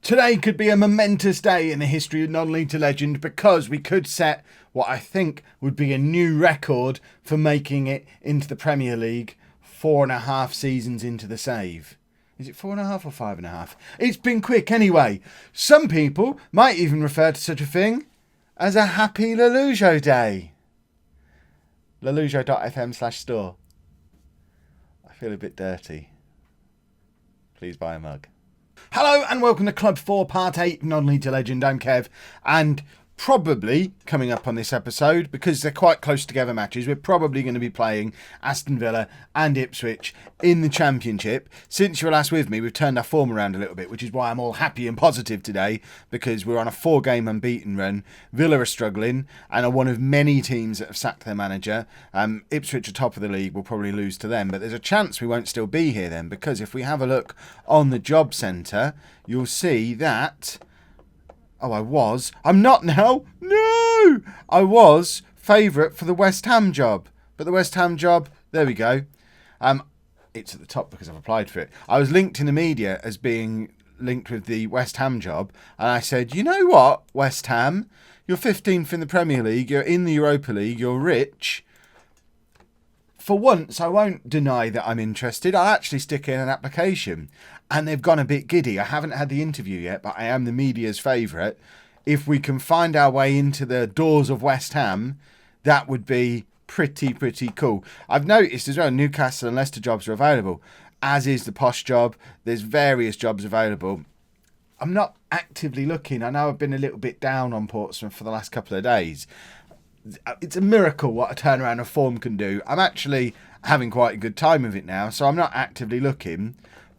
Today could be a momentous day in the history of non-league to legend because we could set what I think would be a new record for making it into the Premier League 4.5 seasons into the save. Is it 4.5 or 5.5? It's been quick anyway. Some people might even refer to such a thing as a happy Lollujo day. Lollujo.fm/store. I feel a bit dirty. Please buy a mug. Hello and welcome to Club 4 Part 8 Non-League to Legend. I'm Kev, and probably coming up on this episode, because they're quite close together matches, we're probably going to be playing Aston Villa and Ipswich in the Championship. Since you were last with me, we've turned our form around a little bit, which is why I'm all happy and positive today, because we're on a 4-game unbeaten run. Villa are struggling and are one of many teams that have sacked their manager. Ipswich are top of the league, we'll probably lose to them, but there's a chance we won't still be here then, because if we have a look on the job centre, you'll see that... I'm not now. No! I was favourite for the West Ham job. But the West Ham job, there we go. It's at the top because I've applied for it. I was linked in the media as being linked with the West Ham job. And I said, you know what, West Ham? You're 15th in the Premier League. You're in the Europa League. You're rich. For once, I won't deny that I'm interested. I'll actually stick in an application. And they've gone a bit giddy. I haven't had the interview yet, but I am the media's favourite. If we can find our way into the doors of West Ham, that would be pretty cool. I've noticed as well Newcastle and Leicester jobs are available, as is the Posh job. There's various jobs available. I'm not actively looking. I know I've been a little bit down on Portsmouth for the last couple of days. It's a miracle what a turnaround of form can do. I'm actually having quite a good time with it now, so I'm not actively looking.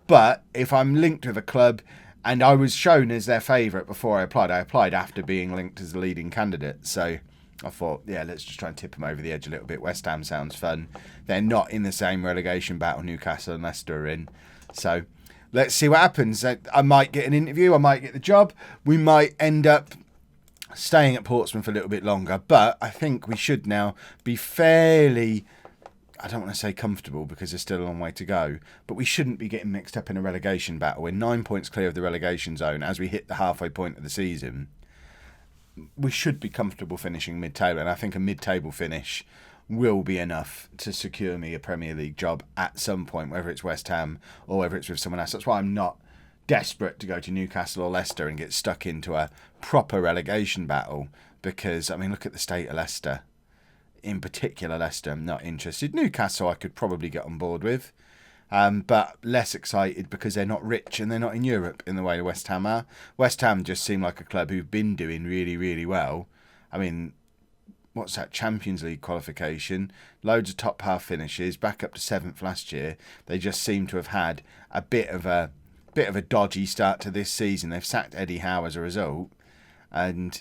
But if I'm linked with a club, and I was shown as their favourite before I applied after being linked as the leading candidate. So I thought, yeah, let's just try and tip them over the edge a little bit. West Ham sounds fun. They're not in the same relegation battle Newcastle and Leicester are in. So let's see what happens. I might get an interview. I might get the job. We might end up staying at Portsmouth a little bit longer. But I think we should now be fairly... I don't want to say comfortable because there's still a long way to go, but we shouldn't be getting mixed up in a relegation battle. We're 9 points clear of the relegation zone as we hit the halfway point of the season. We should be comfortable finishing mid-table, and I think a mid-table finish will be enough to secure me a Premier League job at some point, whether it's West Ham or whether it's with someone else. That's why I'm not desperate to go to Newcastle or Leicester and get stuck into a proper relegation battle, because, I mean, look at the state of Leicester. In particular, Leicester, I'm not interested. Newcastle I could probably get on board with, but less excited because they're not rich and they're not in Europe in the way West Ham are. West Ham just seem like a club who've been doing really well. I mean, what's that, Champions League qualification? Loads of top half finishes, back up to 7th last year. They just seem to have had a bit of a dodgy start to this season. They've sacked Eddie Howe as a result, and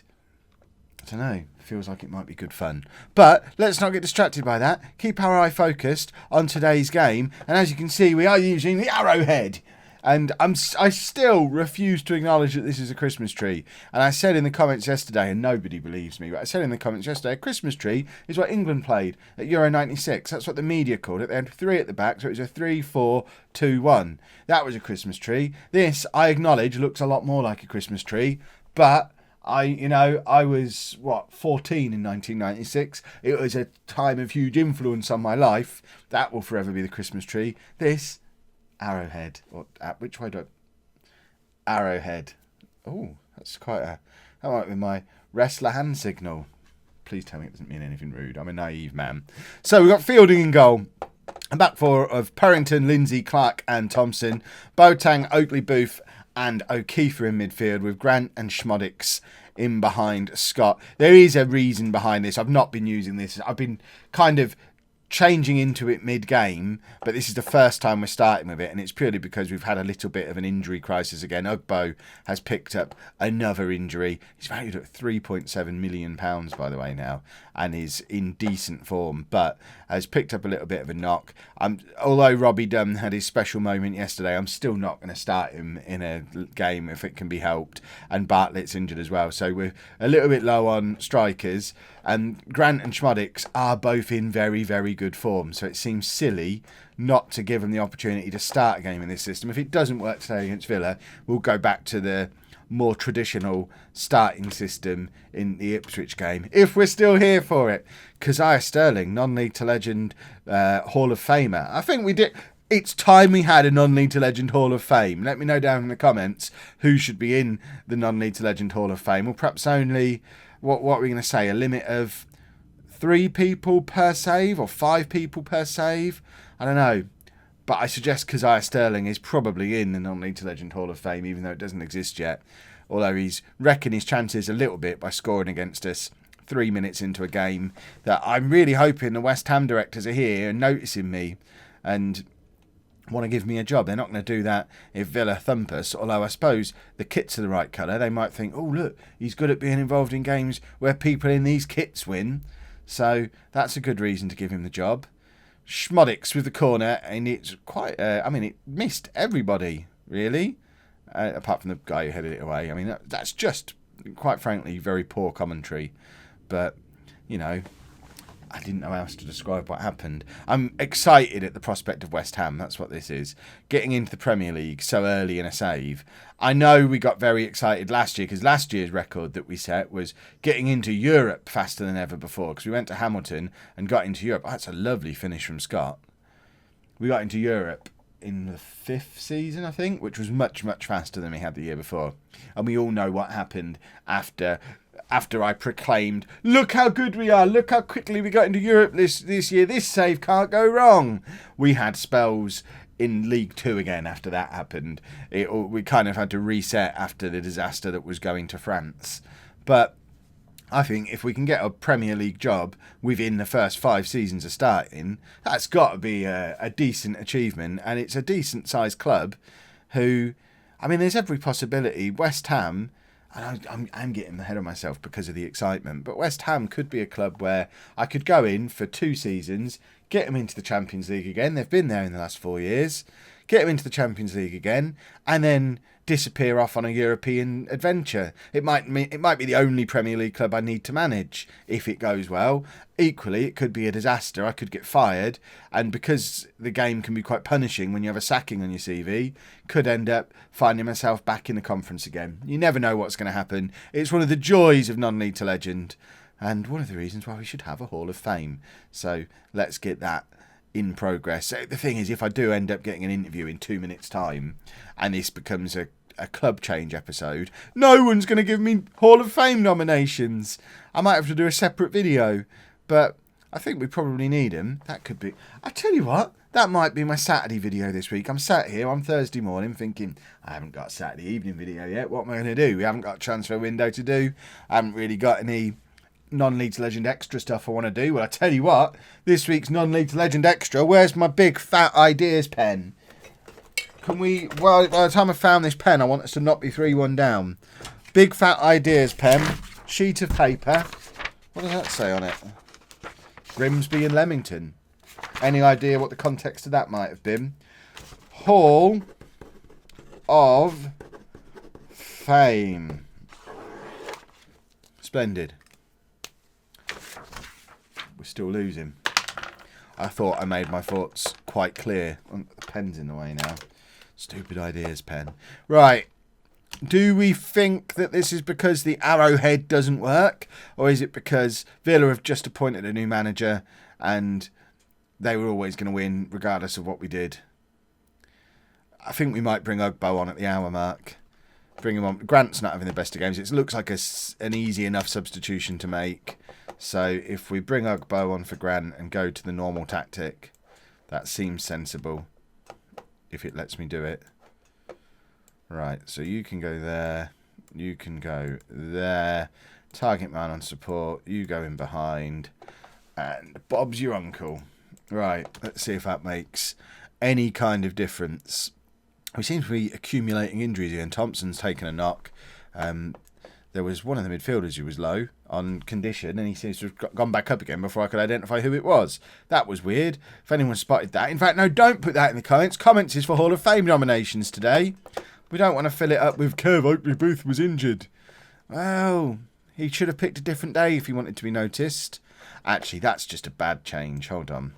I don't know, feels like it might be good fun. But let's not get distracted by that. Keep our eye focused on today's game. And as you can see, we are using the arrowhead. And I still refuse to acknowledge that this is a Christmas tree. And I said in the comments yesterday, and nobody believes me, but I said in the comments yesterday, a Christmas tree is what England played at Euro 96. That's what the media called it. They had 3 at the back, so it was a 3-4-2-1. That was a Christmas tree. This, I acknowledge, looks a lot more like a Christmas tree, but... I was, 14 in 1996. It was a time of huge influence on my life. That will forever be the Christmas tree. This, arrowhead. Which way do I... Arrowhead. Oh, that's that might be my wrestler hand signal. Please tell me it doesn't mean anything rude. I'm a naive man. So we've got Fielding in goal. A back four of Perrington, Lindsay, Clark and Thompson. Boateng, Oakley, Booth and O'Keefe in midfield, with Grant and Schmodix in behind Scott. There is a reason behind this. I've not been using this. I've been kind of changing into it mid-game, but this is the first time we're starting with it, and it's purely because we've had a little bit of an injury crisis again. Ugbo has picked up another injury. He's valued at £3.7 million, by the way, now, and is in decent form, but has picked up a little bit of a knock. Although Robbie Dunn had his special moment yesterday, I'm still not going to start him in a game if it can be helped, and Bartlett's injured as well, so we're a little bit low on strikers. And Grant and Schmodix are both in very, very good form, so it seems silly not to give them the opportunity to start a game in this system. If it doesn't work today against Villa, we'll go back to the more traditional starting system in the Ipswich game, if we're still here for it. Keziah Sterling, non-league to legend Hall of Famer. I think we did. It's time we had a non-league to legend Hall of Fame. Let me know down in the comments who should be in the non-league to legend Hall of Fame. Or perhaps only, what are we going to say, a limit of 3 people per save or 5 people per save? I don't know. But I suggest Keziah Sterling is probably in the non-league to legend Hall of Fame, even though it doesn't exist yet. Although he's wrecking his chances a little bit by scoring against us 3 minutes into a game that I'm really hoping the West Ham directors are here and noticing me and want to give me a job. They're not going to do that if Villa thump us, although I suppose the kits are the right colour. They might think, oh look, he's good at being involved in games where people in these kits win, so that's a good reason to give him the job. Schmodix with the corner, and it's quite it missed everybody really, apart from the guy who headed it away. I mean, that's just, quite frankly, very poor commentary, but you know, I didn't know how else to describe what happened. I'm excited at the prospect of West Ham. That's what this is. Getting into the Premier League so early in a save. I know we got very excited last year because last year's record that we set was getting into Europe faster than ever before, because we went to Hamilton and got into Europe. Oh, that's a lovely finish from Scott. We got into Europe in the 5th season, I think, which was much, much faster than we had the year before. And we all know what happened after I proclaimed, look how good we are, look how quickly we got into Europe this year, this save can't go wrong. We had spells in League 2 again after that happened. We kind of had to reset after the disaster that was going to France. But I think if we can get a Premier League job within the first 5 seasons of starting, that's got to be a decent achievement. And it's a decent sized club who, I mean, there's every possibility. West Ham, and I'm getting ahead of myself because of the excitement, but West Ham could be a club where I could go in for 2 seasons, get them into the Champions League again. They've been there in the last 4 years. Get them into the Champions League again, and then disappear off on a European adventure. It might be the only Premier League club I need to manage if it goes well. Equally, it could be a disaster. I could get fired, and because the game can be quite punishing when you have a sacking on your CV, could end up finding myself back in the conference again. You never know what's going to happen. It's one of the joys of non-league to legend, and one of the reasons why we should have a Hall of Fame. So let's get that in progress. So the thing is, if I do end up getting an interview in 2 minutes' time, and this becomes a club change episode, no one's going to give me Hall of Fame nominations. I might have to do a separate video, but I think we probably need him. That could be... I tell you what, that might be my Saturday video this week. I'm sat here on Thursday morning thinking, I haven't got a Saturday evening video yet. What am I going to do? We haven't got a transfer window to do. I haven't really got any non-league to legend extra stuff I want to do. Well, I tell you what, this week's non-league to legend extra, where's my big fat ideas pen? Can we, well, by the time I found this pen, I want us to not be 3-1 down. Big fat ideas pen, sheet of paper. What does that say on it? Grimsby and Leamington. Any idea what the context of that might have been? Hall of Fame. Splendid. We're still losing. I thought I made my thoughts quite clear. The pen's in the way now. Stupid ideas pen. Right. Do we think that this is because the arrowhead doesn't work? Or is it because Villa have just appointed a new manager and they were always going to win regardless of what we did? I think we might bring Ugbo on at the hour mark. Bring him on. Grant's not having the best of games. It looks like an easy enough substitution to make. So if we bring Ugbo on for Grant and go to the normal tactic, that seems sensible. If it lets me do it. Right, so you can go there. You can go there. Target man on support. You go in behind. And Bob's your uncle. Right, let's see if that makes any kind of difference. We seem to be accumulating injuries here, and Thompson's taken a knock. There was one of the midfielders who was low on condition, and he seems to have gone back up again before I could identify who it was. That was weird. If anyone spotted that. In fact, no, don't put that in the comments. Comments is for Hall of Fame nominations today. We don't want to fill it up with Kev Oakley Booth was injured. Well, he should have picked a different day if he wanted to be noticed. Actually, that's just a bad change. Hold on.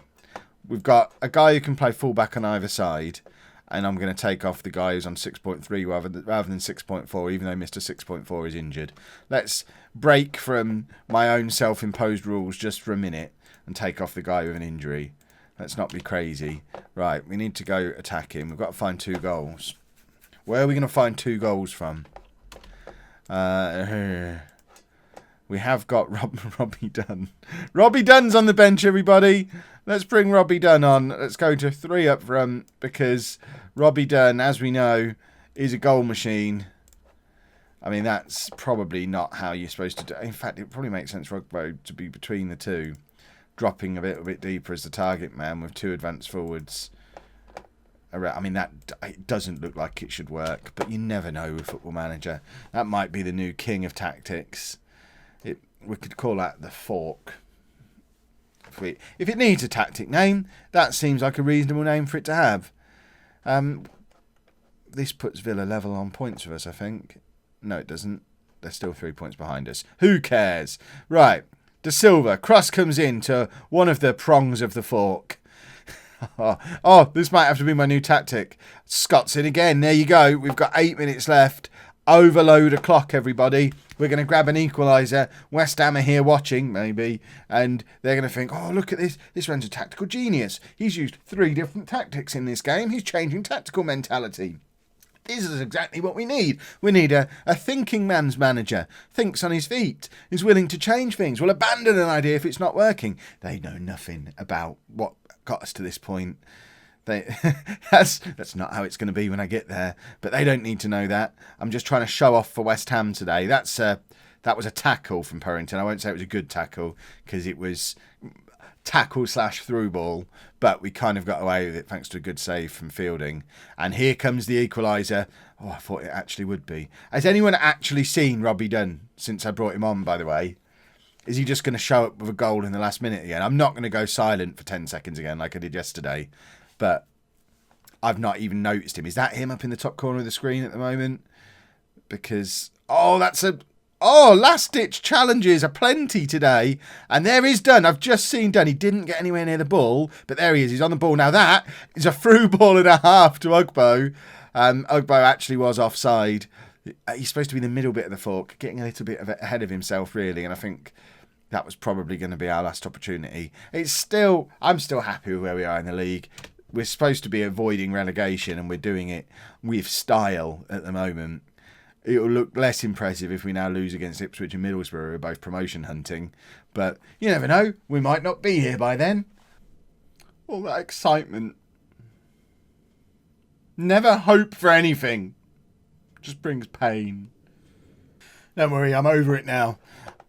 We've got a guy who can play fullback on either side, and I'm going to take off the guy who's on 6.3 rather than 6.4, even though Mr. 6.4 is injured. Let's break from my own self-imposed rules just for a minute and take off the guy with an injury. Let's not be crazy. Right, we need to go attack him. We've got to find 2 goals. Where are we going to find 2 goals from? We have got Robbie Dunn. Robbie Dunn's on the bench, everybody. Let's bring Robbie Dunn on. Let's go to 3 up front, because Robbie Dunn, as we know, is a goal machine. I mean, that's probably not how you're supposed to do it. In fact, it probably makes sense for Ugbo to be between the 2, dropping a little bit deeper as the target man with 2 advanced forwards. I mean, it doesn't look like it should work, but you never know with Football Manager. That might be the new king of tactics. We could call that the fork. If it needs a tactic name, that seems like a reasonable name for it to have. This puts Villa level on points with us, I think. No, it doesn't. They're still 3 points behind us. Who cares? Right. De Silva. Cross comes in to one of the prongs of the fork. Oh, this might have to be my new tactic. Scott's in again. There you go. We've got 8 minutes left. Overload a clock, everybody. We're going to grab an equaliser. West Ham are here watching, maybe, and they're going to think, oh, look at this. This man's a tactical genius. He's used 3 different tactics in this game. He's changing tactical mentality. This is exactly what we need. We need a thinking man's manager. Thinks on his feet. Is willing to change things. Will abandon an idea if it's not working. They know nothing about what got us to this point. That's not how it's going to be when I get there. But they don't need to know that. I'm just trying to show off for West Ham today. That was a tackle from Purrington. I won't say it was a good tackle, because it was tackle/through ball, but we kind of got away with it thanks to a good save from Fielding. And here comes the equaliser. Oh, I thought it actually would be. Has anyone actually seen Robbie Dunn since I brought him on, by the way? Is he just going to show up with a goal in the last minute again? I'm not going to go silent for 10 seconds again like I did yesterday, but I've not even noticed him. Is that him up in the top corner of the screen at the moment? Because, last-ditch challenges are plenty today. And there is Dunn. I've just seen Dunn. He didn't get anywhere near the ball, but there he is. He's on the ball. Now that is a through ball and a half to Ugbo. Ugbo actually was offside. He's supposed to be in the middle bit of the fork, getting a little bit ahead of himself, really. And I think that was probably going to be our last opportunity. I'm still happy with where we are in the league. We're supposed to be avoiding relegation, and we're doing it with style at the moment. It will look less impressive if we now lose against Ipswich and Middlesbrough, who are both promotion hunting. But you never know. We might not be here by then. All that excitement. Never hope for anything. Just brings pain. Don't worry, I'm over it now.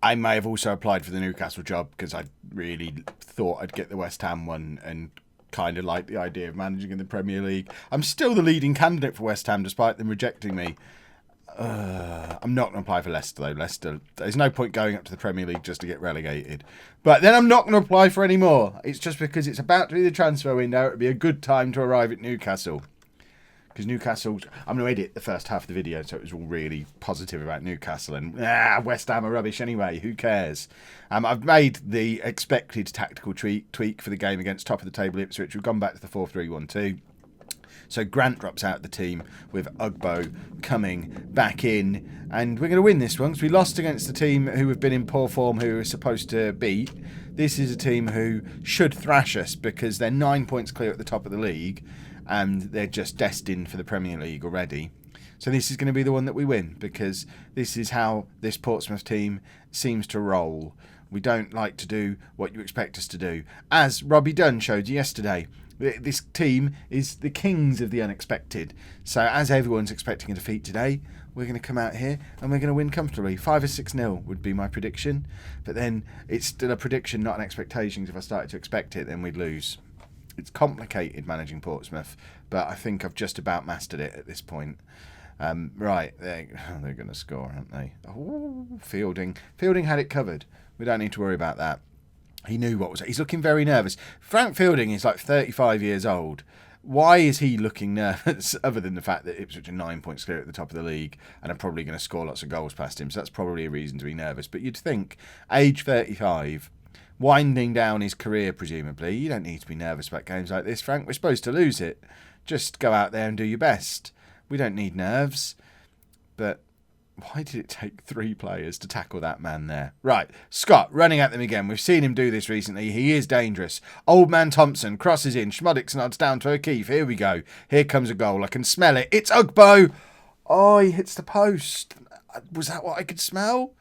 I may have also applied for the Newcastle job because I really thought I'd get the West Ham one and kind of like the idea of managing in the Premier League. I'm still the leading candidate for West Ham despite them rejecting me. I'm not going to apply for Leicester, though. Leicester, there's no point going up to the Premier League just to get relegated. But then I'm not going to apply for any more. It's just because it's about to be the transfer window. It would be a good time to arrive at Newcastle. Because Newcastle, I'm going to edit the first half of the video so it was all really positive about Newcastle. And West Ham are rubbish anyway. Who cares? I've made the expected tactical tweak for the game against top of the table Ipswich. We've gone back to the 4-3-1-2. So Grant drops out of the team with Ugbo coming back in. And we're going to win this one because we lost against the team who have been in poor form, who we're supposed to beat. This is a team who should thrash us because they're 9 points clear at the top of the league and they're just destined for the Premier League already. So this is going to be the one that we win because this is how this Portsmouth team seems to roll. We don't like to do what you expect us to do. As Robbie Dunn showed you yesterday. This team is the kings of the unexpected. So as everyone's expecting a defeat today, we're going to come out here and we're going to win comfortably. 5 or 6-0 would be my prediction. But then it's still a prediction, not an expectation. If I started to expect it, then we'd lose. It's complicated managing Portsmouth, but I think I've just about mastered it at this point. Right, they're going to score, aren't they? Oh, Fielding. Fielding had it covered. We don't need to worry about that. He knew what was. He's looking very nervous. Frank Fielding is like 35 years old. Why is he looking nervous other than the fact that Ipswich are 9 points clear at the top of the league and are probably going to score lots of goals past him? So that's probably a reason to be nervous. But you'd think, age 35, winding down his career, presumably. You don't need to be nervous about games like this, Frank. We're supposed to lose it. Just go out there and do your best. We don't need nerves. But why did it take 3 players to tackle that man there? Right, Scott running at them again. We've seen him do this recently. He is dangerous. Old man Thompson crosses in. Schmodix nods down to O'Keefe. Here we go. Here comes a goal. I can smell it. It's Ugbo. Oh, he hits the post. Was that what I could smell?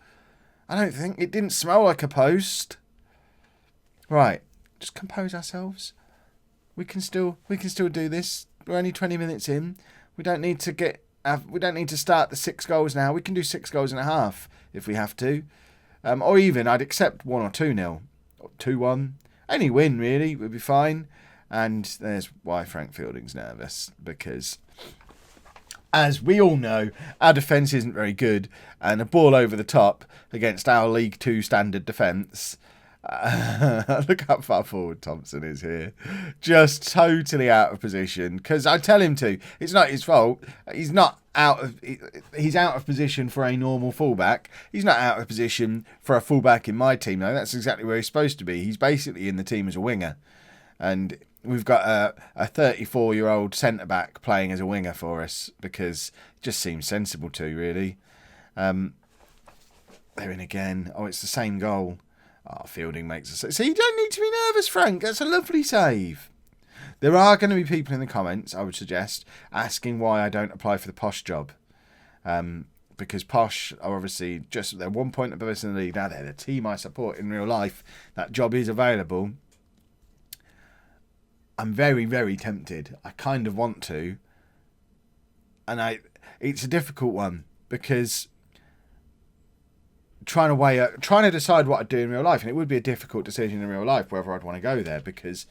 I don't think. It didn't smell like a post. Right, just compose ourselves. We can still do this. We're only 20 minutes in. We don't need to start the 6 goals now. We can do 6 goals and a half if we have to. Or even, I'd accept 1 or 2-0. 2-1. Any win, really, would be fine. And there's why Frank Fielding's nervous. Because, as we all know, our defence isn't very good. And a ball over the top against our League 2 standard defence. Look how far forward Thompson is here. Just totally out of position. Because I tell him to. It's not his fault. He's out of position for a normal fullback. He's not out of position for a fullback in my team, though. That's exactly where he's supposed to be. He's basically in the team as a winger. And we've got a 34-year-old centre-back playing as a winger for us. Because it just seems sensible to, really. They're in again. Oh, it's the same goal. Oh, Fielding makes a save. So you don't need to be nervous, Frank. That's a lovely save. There are going to be people in the comments, I would suggest, asking why I don't apply for the Posh job. Because Posh are obviously they're 1 point above us in the league. Now they're the team I support in real life. That job is available. I'm very, very tempted. I kind of want to. And it's a difficult one because trying to decide what I'd do in real life, and it would be a difficult decision in real life whether I'd want to go there, because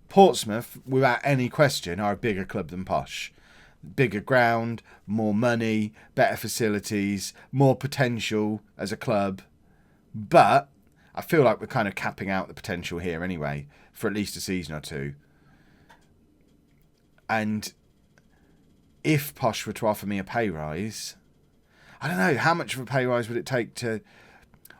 Portsmouth, without any question, are a bigger club than Posh. Bigger ground, more money, better facilities, more potential as a club. But I feel like we're kind of capping out the potential here anyway, for at least a season or 2. And if Posh were to offer me a pay rise, I don't know, how much of a pay rise would it take to...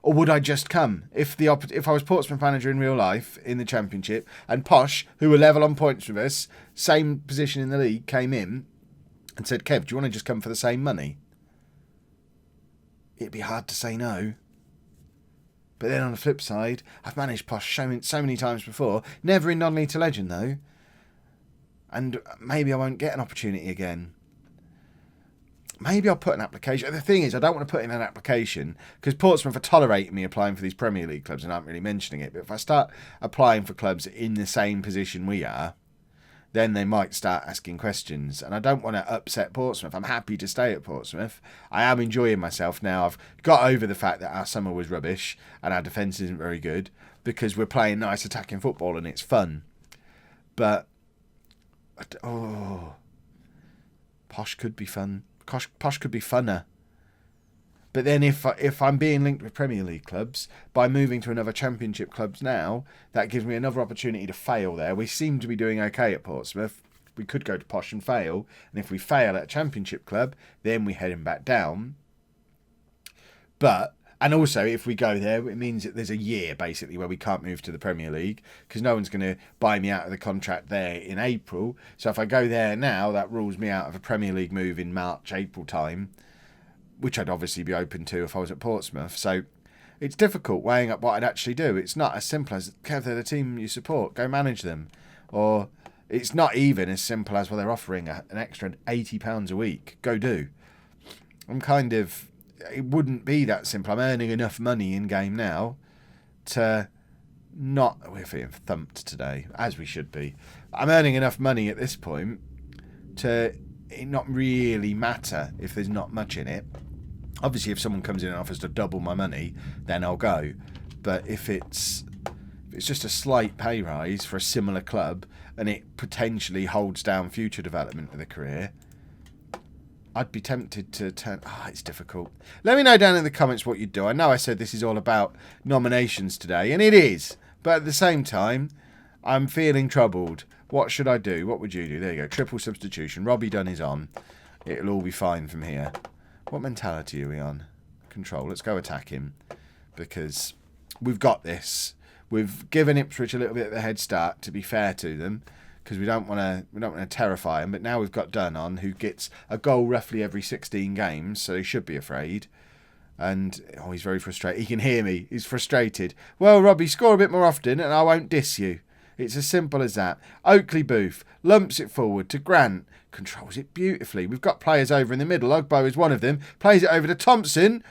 Or would I just come? If I was Portsmouth manager in real life, in the Championship, and Posh, who were level on points with us, same position in the league, came in and said, Kev, do you want to just come for the same money? It'd be hard to say no. But then on the flip side, I've managed Posh so many times before. Never in non-league to legend, though. And maybe I won't get an opportunity again. Maybe I'll put an application. The thing is, I don't want to put in an application because Portsmouth are tolerating me applying for these Premier League clubs and aren't really mentioning it. But if I start applying for clubs in the same position we are, then they might start asking questions. And I don't want to upset Portsmouth. I'm happy to stay at Portsmouth. I am enjoying myself now. I've got over the fact that our summer was rubbish and our defence isn't very good because we're playing nice attacking football and it's fun. But, Posh could be fun. Posh could be funner. But then if I'm being linked with Premier League clubs, by moving to another Championship clubs now, that gives me another opportunity to fail there. We seem to be doing okay at Portsmouth. We could go to Posh and fail. And if we fail at a Championship club, then we head him back down. And also, if we go there, it means that there's a year, basically, where we can't move to the Premier League because no one's going to buy me out of the contract there in April. So if I go there now, that rules me out of a Premier League move in March, April time, which I'd obviously be open to if I was at Portsmouth. So it's difficult weighing up what I'd actually do. It's not as simple as, Kev, they're the team you support, go manage them. Or it's not even as simple as, well, they're offering an extra £80 a week, go do. It wouldn't be that simple. I'm earning enough money in game now to not... We're being thumped today, as we should be. I'm earning enough money at this point to it not really matter if there's not much in it. Obviously, if someone comes in and offers to double my money, then I'll go. But if it's just a slight pay rise for a similar club and it potentially holds down future development of the career, I'd be tempted to turn... it's difficult. Let me know down in the comments what you'd do. I know I said this is all about nominations today, and it is. But at the same time, I'm feeling troubled. What should I do? What would you do? There you go. Triple substitution. Robbie Dunn is on. It'll all be fine from here. What mentality are we on? Control. Let's go attack him. Because we've got this. We've given Ipswich a little bit of a head start, to be fair to them, because we don't want to terrify them. But now we've got Dunn on, who gets a goal roughly every 16 games, so he should be afraid. And he's very frustrated. He can hear me. He's frustrated. Well, Robbie, score a bit more often, and I won't diss you. It's as simple as that. Oakley Booth lumps it forward to Grant. Controls it beautifully. We've got players over in the middle. Ugbo is one of them. Plays it over to Thompson.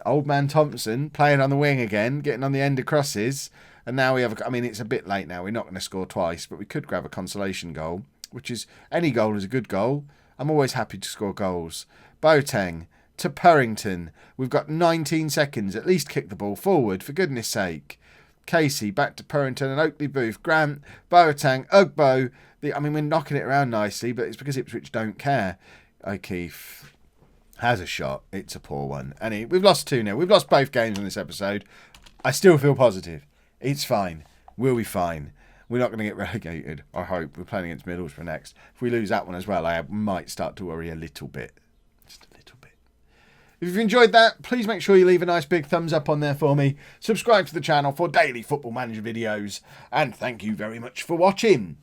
Old man Thompson playing on the wing again, getting on the end of crosses. And now we have... I mean, it's a bit late now. We're not going to score twice, but we could grab a consolation goal, which is... Any goal is a good goal. I'm always happy to score goals. Boateng to Purrington. We've got 19 seconds. At least kick the ball forward, for goodness sake. Casey back to Purrington and Oakley Booth. Grant, Boateng, Ugbo. I mean, we're knocking it around nicely, but it's because Ipswich don't care. O'Keefe has a shot. It's a poor one. And we've lost 2-0. We've lost both games on this episode. I still feel positive. It's fine. We'll be fine. We're not going to get relegated, I hope. We're playing against Middlesbrough next. If we lose that one as well, I might start to worry a little bit. Just a little bit. If you've enjoyed that, please make sure you leave a nice big thumbs up on there for me. Subscribe to the channel for daily Football Manager videos. And thank you very much for watching.